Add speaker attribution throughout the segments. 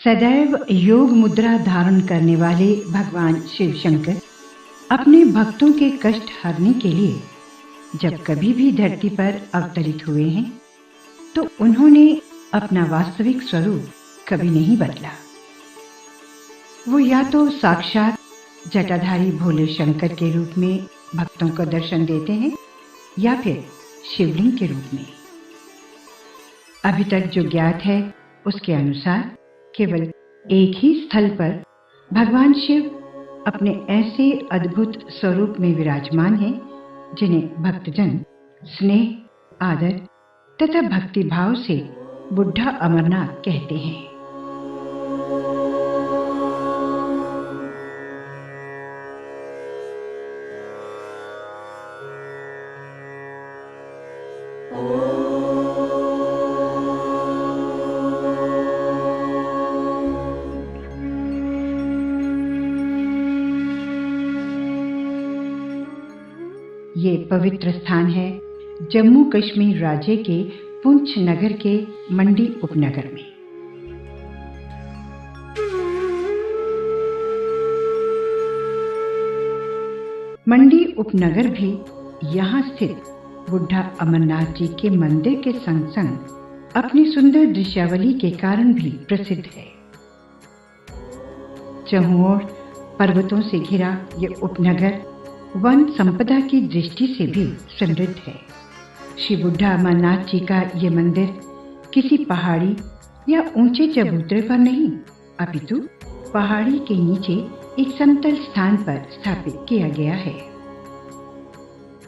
Speaker 1: सदैव योग मुद्रा धारण करने वाले भगवान शिव शंकर अपने भक्तों के कष्ट हरने के लिए जब कभी भी धरती पर अवतरित हुए हैं तो उन्होंने अपना वास्तविक स्वरूप कभी नहीं बदला। वो या तो साक्षात जटाधारी भोले शंकर के रूप में भक्तों को दर्शन देते हैं या फिर शिवलिंग के रूप में। अभी तक जो ज्ञात है उसके अनुसार केवल एक ही स्थल पर भगवान शिव अपने ऐसे अद्भुत स्वरूप में विराजमान हैं जिन्हें भक्तजन स्नेह, आदर तथा भक्ति भाव से बुढ़ा अमरनाथ कहते हैं। ये पवित्र स्थान है जम्मू कश्मीर राज्य के पुंछ नगर के मंडी उपनगर में। मंडी उपनगर भी यहाँ स्थित बुढ़ा अमरनाथ जी के मंदिर के संग संग अपनी सुंदर दृश्यावली के कारण भी प्रसिद्ध है। चहुं ओर पर्वतों से घिरा ये उपनगर वन संपदा की दृष्टि से भी समृद्ध है। श्री बुढ़ा अमरनाथ जी का ये मंदिर किसी पहाड़ी या ऊंचे चबूतरे पर नहीं अपितु पहाड़ी के नीचे एक समतल स्थान पर स्थापित किया गया है।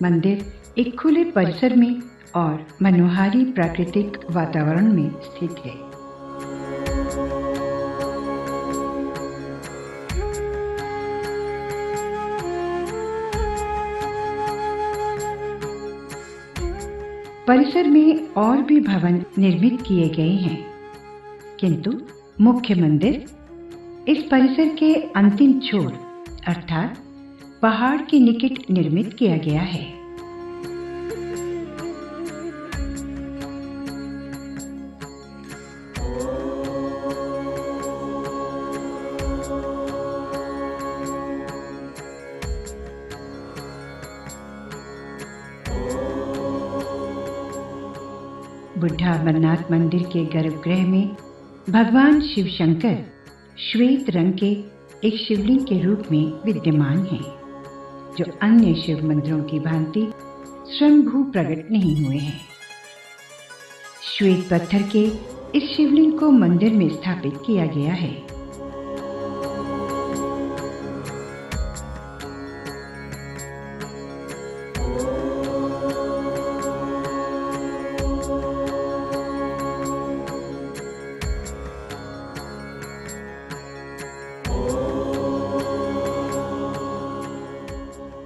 Speaker 1: मंदिर एक खुले परिसर में और मनोहारी प्राकृतिक वातावरण में स्थित है। परिसर में और भी भवन निर्मित किए गए हैं, किंतु मुख्य मंदिर इस परिसर के अंतिम छोर अर्थात पहाड़ के निकट निर्मित किया गया है। बुढ़ा अमरनाथ मंदिर के गर्भगृह में भगवान शिव शंकर श्वेत रंग के एक शिवलिंग के रूप में विद्यमान हैं, जो अन्य शिव मंदिरों की भांति स्वयंभू प्रकट नहीं हुए हैं। श्वेत पत्थर के इस शिवलिंग को मंदिर में स्थापित किया गया है।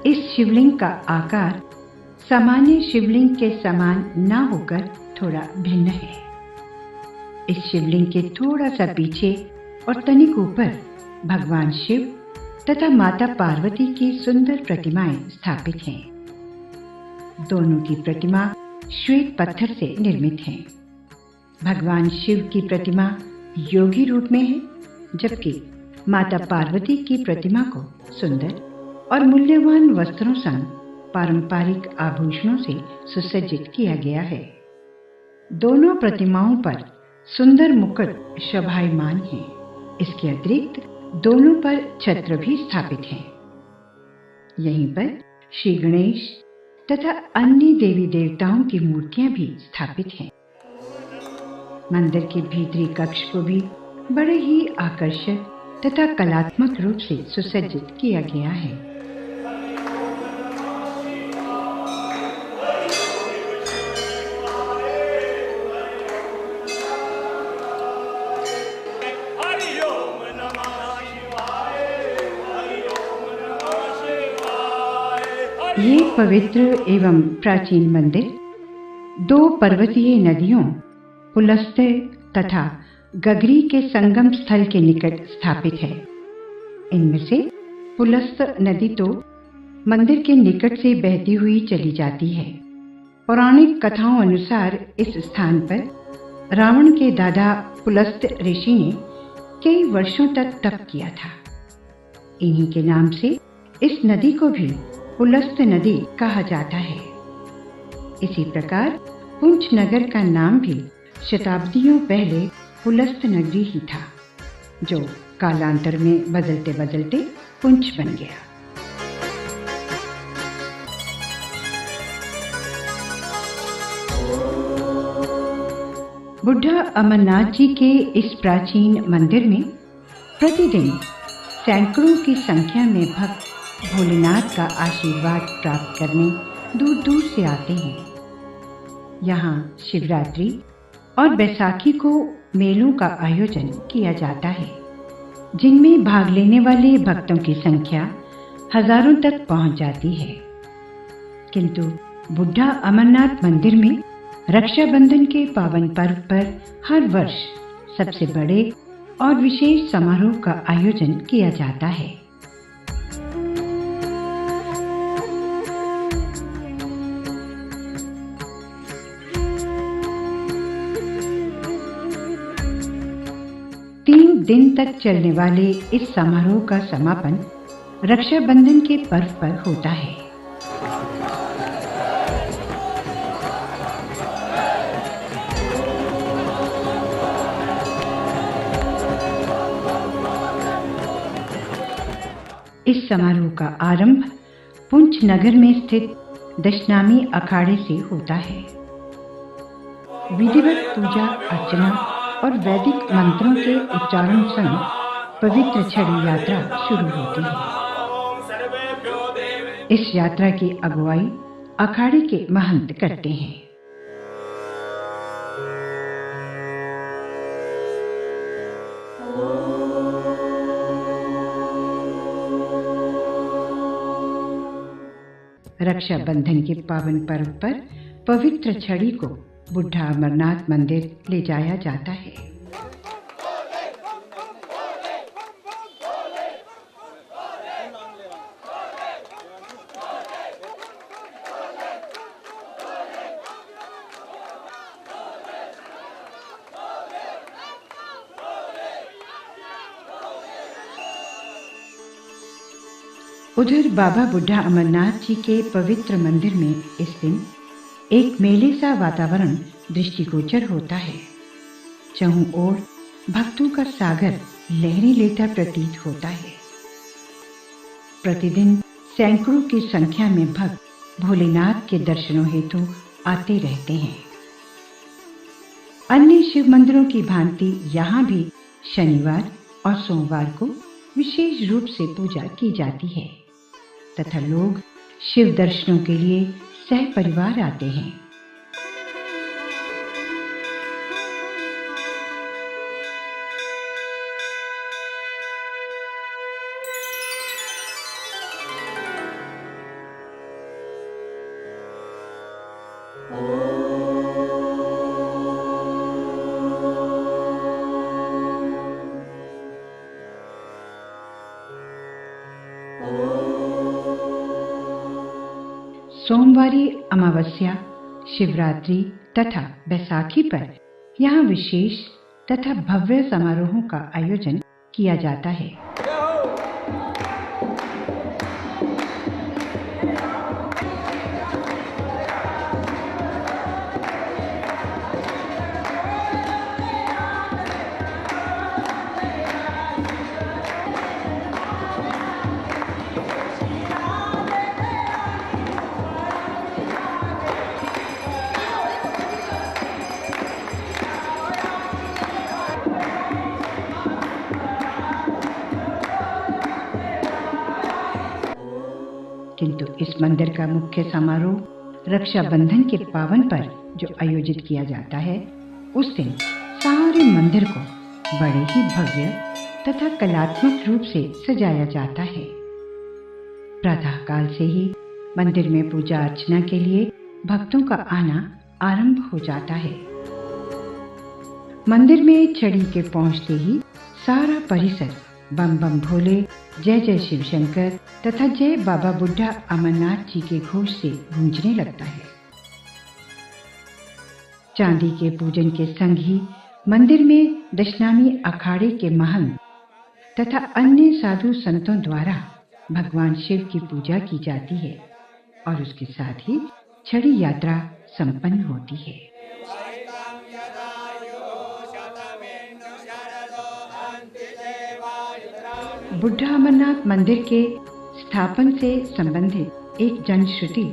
Speaker 1: इस शिवलिंग का आकार सामान्य शिवलिंग के समान न होकर थोड़ा भिन्न है। इस शिवलिंग के थोड़ा सा पीछे और तनिक ऊपर भगवान शिव तथा माता पार्वती की सुंदर प्रतिमाएं स्थापित हैं। दोनों की प्रतिमा श्वेत पत्थर से निर्मित है। भगवान शिव की प्रतिमा योगी रूप में है, जबकि माता पार्वती की प्रतिमा को सुंदर और मूल्यवान वस्त्रों संग पारंपरिक आभूषणों से सुसज्जित किया गया है। दोनों प्रतिमाओं पर सुंदर मुकुट शोभायमान है। इसके अतिरिक्त दोनों पर छत्र भी स्थापित हैं। यहीं पर श्री गणेश तथा अन्य देवी देवताओं की मूर्तियां भी स्थापित हैं। मंदिर के भीतरी कक्ष को भी बड़े ही आकर्षक तथा कलात्मक रूप से सुसज्जित किया गया है। ये पवित्र एवं प्राचीन मंदिर दो पर्वतीय नदियों पुलस्त तथा गगरी के संगम स्थल के निकट स्थापित है। इनमें से पुलस्त नदी तो मंदिर के निकट से बहती हुई चली जाती है। पौराणिक कथाओं अनुसार इस स्थान पर रावण के दादा पुलस्त ऋषि ने कई वर्षों तक तप किया था। इन्हीं के नाम से इस नदी को भी पुलस्त नदी कहा जाता है। इसी प्रकार पुंछ नगर का नाम भी शताब्दियों पहले पुलस्त नगरी ही था, जो कालांतर में बदलते बदलते पुंछ बन गया। बुढ़ा अमरनाथ जी के इस प्राचीन मंदिर में प्रतिदिन सैकड़ों की संख्या में भक्त भोलेनाथ का आशीर्वाद प्राप्त करने दूर दूर से आते हैं। यहाँ शिवरात्रि और बैसाखी को मेलों का आयोजन किया जाता है, जिनमें भाग लेने वाले भक्तों की संख्या हजारों तक पहुंच जाती है। किंतु बुढ़ा अमरनाथ मंदिर में रक्षाबंधन के पावन पर्व पर हर वर्ष सबसे बड़े और विशेष समारोह का आयोजन किया जाता है। तीन दिन तक चलने वाले इस समारोह का समापन रक्षाबंधन के पर्व पर होता है। इस समारोह का आरंभ पुंछ नगर में स्थित दशनामी अखाड़े से होता है। विधिवत पूजा अर्चना और वैदिक मंत्रों के उच्चारण संग पवित्र छड़ी यात्रा शुरू होती है। इस यात्रा की अगुवाई अखाड़े के महंत करते हैं। रक्षाबंधन के पावन पर्व पर पवित्र छड़ी को बुढ़ा अमरनाथ मंदिर ले जाया जाता है। उधर बाबा बुढ़ा अमरनाथ जी के पवित्र मंदिर में इस दिन एक मेले सा वातावरण दृष्टिगोचर होता है। चहुं ओर भक्तों का सागर लहरें लेता प्रतीत होता है। प्रतिदिन सैकड़ों की संख्या में भक्त भोलेनाथ के दर्शनों हेतु आते रहते हैं। अन्य शिव मंदिरों की भांति यहाँ भी शनिवार और सोमवार को विशेष रूप से पूजा की जाती है तथा लोग शिव दर्शनों के लिए सह परिवार आते हैं। सोमवारी अमावस्या, शिवरात्रि तथा बैसाखी पर यहाँ विशेष तथा भव्य समारोहों का आयोजन किया जाता है। किंतु इस मंदिर का मुख्य समारोह रक्षाबंधन के पावन पर जो आयोजित किया जाता है, उस दिन सारे मंदिर को बड़े ही भव्य तथा कलात्मक रूप से सजाया जाता है। प्रातः काल से ही मंदिर में पूजा अर्चना के लिए भक्तों का आना आरंभ हो जाता है। मंदिर में छड़ी के पहुंचते ही सारा परिसर बम बम भोले, जय जय शिव शंकर तथा जय बाबा बुढ़ा अमरनाथ जी के घोष से गूंजने लगता है। चांदी के पूजन के संग ही मंदिर में दशनामी अखाड़े के महंत तथा अन्य साधु संतों द्वारा भगवान शिव की पूजा की जाती है और उसके साथ ही छड़ी यात्रा संपन्न होती है। बुढ़ा अमरनाथ मंदिर के स्थापन से संबंधित एक जनश्रुति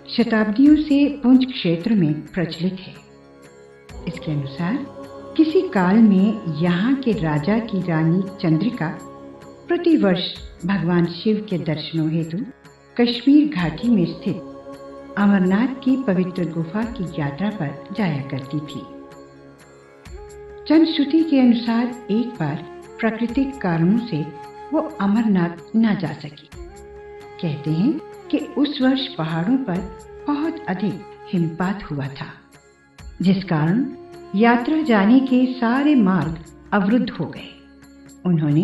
Speaker 1: शताब्दियों से पुंछ क्षेत्र में प्रचलित है। इसके अनुसार किसी काल में यहाँ के राजा की रानी चंद्रिका प्रतिवर्ष भगवान शिव के दर्शनों हेतु कश्मीर घाटी में स्थित अमरनाथ की पवित्र गुफा की यात्रा पर जाया करती थी। जनश्रुति के अनुसार एक बार प्राकृतिक कारणों से वो अमरनाथ न जा सकी। कहते हैं कि उस वर्ष पहाड़ों पर बहुत अधिक हिमपात हुआ था, जिस कारण यात्रा जाने के सारे मार्ग अवरुद्ध हो गए। उन्होंने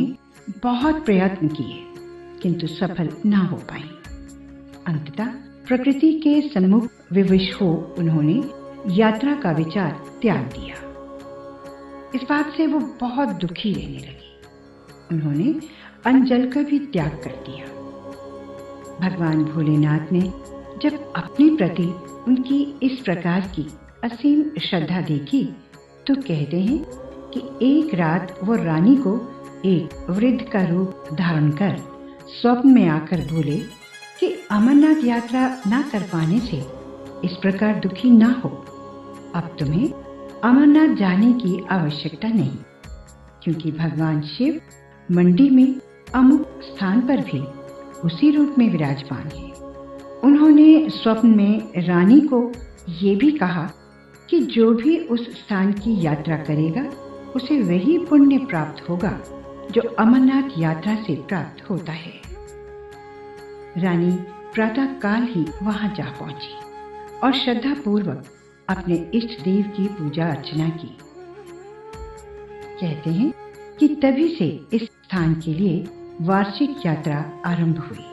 Speaker 1: बहुत प्रयत्न किए किंतु सफल न हो पाए। अंततः प्रकृति के सन्मुख विवश हो उन्होंने यात्रा का विचार त्याग दिया। इस बात से वो बहुत दुखी रहने लगी। उन्होंने अन्न जल का भी त्याग कर दिया। भगवान भोलेनाथ ने जब अपने प्रति उनकी इस प्रकार की असीम श्रद्धा देखी तो कहते हैं कि एक रात वो रानी को एक वृद्ध का रूप धारण कर स्वप्न में आकर बोले कि अमरनाथ यात्रा न कर पाने से इस प्रकार दुखी ना हो। अब तुम्हें अमरनाथ जाने की आवश्यकता नहीं, क्योंकि भगवान शिव मंडी में अमुक स्थान पर भी उसी रूप में विराजमान है। उन्होंने स्वप्न में रानी को ये भी कहा कि जो भी उस स्थान की यात्रा करेगा उसे वही पुण्य प्राप्त होगा जो अमरनाथ यात्रा से प्राप्त होता है। रानी प्रातः काल ही वहां जा पहुंची और श्रद्धा पूर्वक अपने इष्ट देव की पूजा अर्चना की। कहते हैं कि तभी से इस स्थान के लिए वार्षिक यात्रा आरंभ हुई।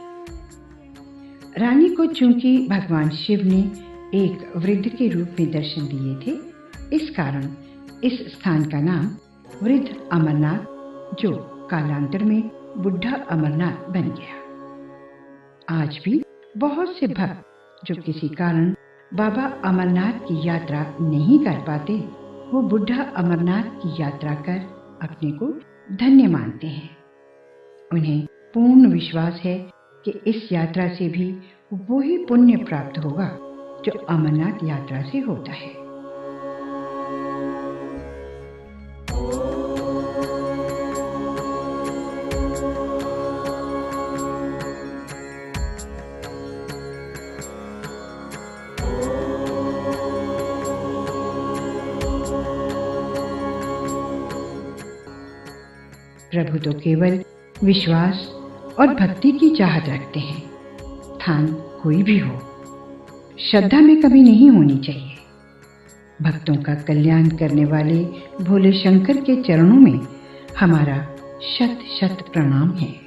Speaker 1: रानी को चूंकि भगवान शिव ने एक वृद्ध के रूप में दर्शन दिए थे, इस कारण इस स्थान का नाम वृद्ध अमरनाथ, जो कालांतर में बुढ़ा अमरनाथ बन गया। आज भी बहुत से भक्त जो किसी कारण बाबा अमरनाथ की यात्रा नहीं कर पाते, वो बुढ़ा अमरनाथ की यात्रा कर अपने को धन्य मानते हैं। उन्हें पूर्ण विश्वास है कि इस यात्रा से भी वही पुण्य प्राप्त होगा जो अमरनाथ यात्रा से होता है। प्रभु तो केवल विश्वास और भक्ति की चाहत रखते हैं। स्थान कोई भी हो, श्रद्धा में कमी नहीं होनी चाहिए। भक्तों का कल्याण करने वाले भोले शंकर के चरणों में हमारा शत शत प्रणाम है।